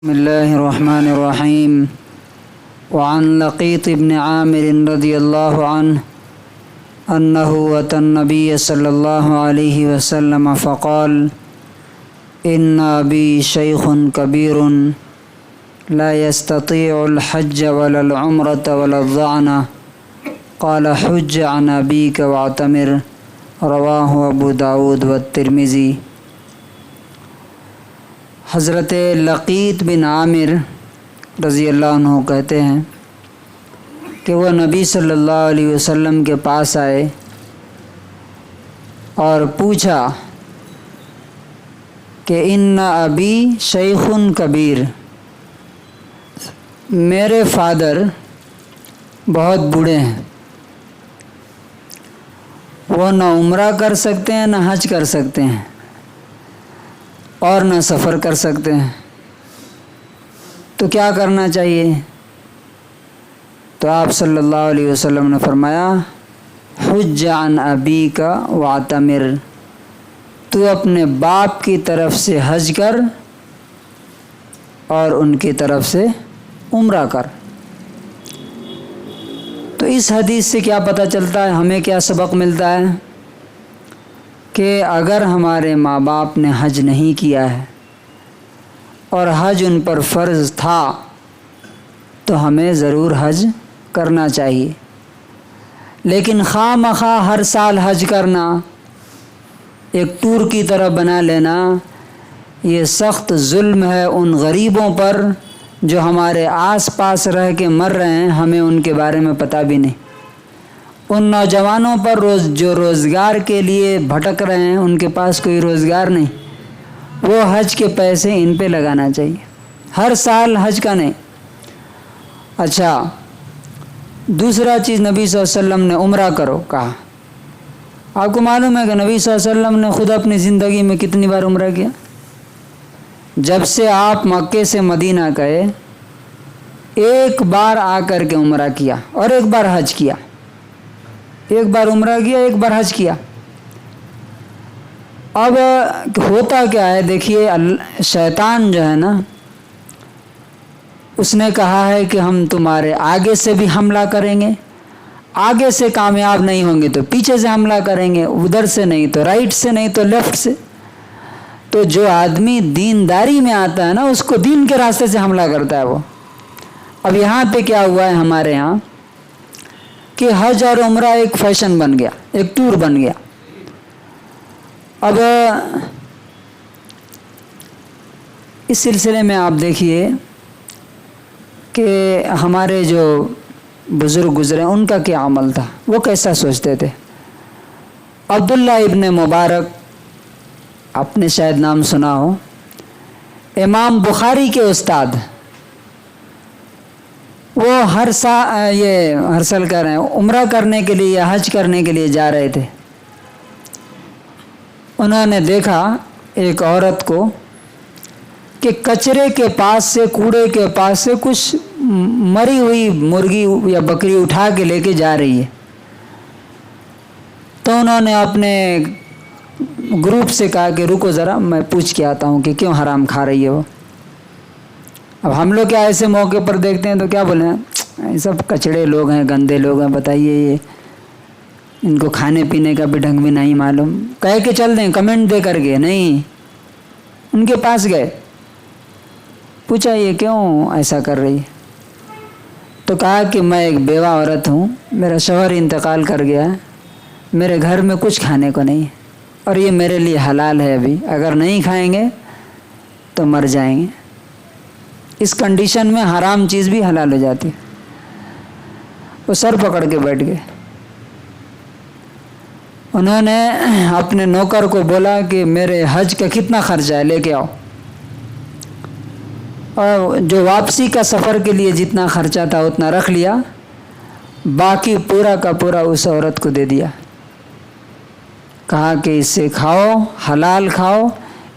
بسم الله الرحمن الرحيم. وعن لقيط بن عامر رضي الله عنه أنه أتى النبي صلى الله عليه وسلم فقال: إن أبي شيخ كبير لا يستطيع الحج ولا العمرة ولا الظعنة، قال: حج عن أبيك واعتمر. رواہ ابو داود والترمذی. حضرت لقیط بن عامر رضی اللہ عنہ کہتے ہیں کہ وہ نبی صلی اللہ علیہ وسلم کے پاس آئے اور پوچھا کہ ان ابی شیخ کبیر، میرے فادر بہت بوڑھے ہیں، وہ نہ عمرہ کر سکتے ہیں نہ حج کر سکتے ہیں اور نہ سفر کر سکتے ہیں، تو کیا کرنا چاہیے؟ تو آپ صلی اللہ علیہ وسلم نے فرمایا: حج عن ابیک واعتمر، تو اپنے باپ کی طرف سے حج کر اور ان کی طرف سے عمرہ کر۔ تو اس حدیث سے کیا پتہ چلتا ہے، ہمیں کیا سبق ملتا ہے؟ کہ اگر ہمارے ماں باپ نے حج نہیں کیا ہے اور حج ان پر فرض تھا تو ہمیں ضرور حج کرنا چاہیے، لیکن خواہ مخواہ ہر سال حج کرنا، ایک ٹور کی طرح بنا لینا، یہ سخت ظلم ہے ان غریبوں پر جو ہمارے آس پاس رہ کے مر رہے ہیں، ہمیں ان کے بارے میں پتہ بھی نہیں۔ ان نوجوانوں پر جو روزگار کے لیے بھٹک رہے ہیں، ان کے پاس کوئی روزگار نہیں، وہ حج کے پیسے ان پہ لگانا چاہیے، ہر سال حج کا نہیں۔ اچھا، دوسرا چیز، نبی صلی اللہ علیہ وسلم نے عمرہ کرو کہا۔ آپ کو معلوم ہے کہ نبی صلی اللہ علیہ وسلم نے خود اپنی زندگی میں کتنی بار عمرہ کیا؟ جب سے آپ مکے سے مدینہ گئے، ایک بار آ کر کے عمرہ کیا اور ایک بار حج کیا، ایک بار عمرہ کیا، ایک بار حج کیا۔ اب ہوتا کیا ہے دیکھیے، شیطان جو ہے نا، اس نے کہا ہے کہ ہم تمہارے آگے سے بھی حملہ کریں گے، آگے سے کامیاب نہیں ہوں گے تو پیچھے سے حملہ کریں گے، ادھر سے نہیں تو رائٹ سے، نہیں تو لیفٹ سے۔ تو جو آدمی دینداری میں آتا ہے نا، اس کو دین کے راستے سے حملہ کرتا ہے وہ۔ اب یہاں پہ کیا ہوا ہے ہمارے ہاں کہ حج اور عمرہ ایک فیشن بن گیا، ایک ٹور بن گیا۔ اب اس سلسلے میں آپ دیکھیے کہ ہمارے جو بزرگ گزرے ان کا کیا عمل تھا، وہ کیسا سوچتے تھے۔ عبداللہ ابن مبارک، آپ نے شاید نام سنا ہو، امام بخاری کے استاد، وہ ہر سال کر رہے ہیں، عمرہ کرنے کے لیے یا حج کرنے کے لیے جا رہے تھے۔ انہوں نے دیکھا ایک عورت کو کہ کچرے کے پاس سے، کوڑے کے پاس سے کچھ مری ہوئی مرغی یا بکری اٹھا کے لے کے جا رہی ہے۔ تو انہوں نے اپنے گروپ سے کہا کہ رکو ذرا، میں پوچھ کے آتا ہوں کہ کیوں حرام کھا رہی ہے وہ۔ اب ہم لوگ کیا ایسے موقع پر دیکھتے ہیں تو کیا بولیں، یہ سب کچڑے لوگ ہیں، گندے لوگ ہیں، بتائیے یہ ان کو کھانے پینے کا بھی ڈھنگ بھی نہیں معلوم، کہہ کے چل دیں، کمنٹ دے کر گئے نہیں۔ ان کے پاس گئے، پوچھا یہ کیوں ایسا کر رہی ہے؟ تو کہا کہ میں ایک بیوہ عورت ہوں، میرا شوہر انتقال کر گیا ہے، میرے گھر میں کچھ کھانے کو نہیں ہے، اور یہ میرے لیے حلال ہے، ابھی اگر نہیں کھائیں گے تو مر جائیں گے۔ اس کنڈیشن میں حرام چیز بھی حلال ہو جاتی۔ وہ سر پکڑ کے بیٹھ گئے۔ انہوں نے اپنے نوکر کو بولا کہ میرے حج کا کتنا خرچہ ہے، لے کے آؤ۔ اور جو واپسی کا سفر کے لیے جتنا خرچہ تھا اتنا رکھ لیا، باقی پورا کا پورا اس عورت کو دے دیا۔ کہا کہ اس سے کھاؤ، حلال کھاؤ،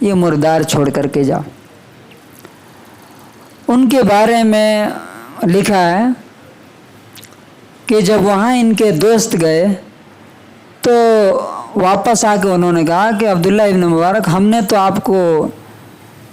یہ مردار چھوڑ کر کے جاؤ۔ ان کے بارے میں لکھا ہے کہ جب وہاں ان کے دوست گئے تو واپس آ کے انہوں نے کہا کہ عبداللہ ابن مبارک، ہم نے تو آپ کو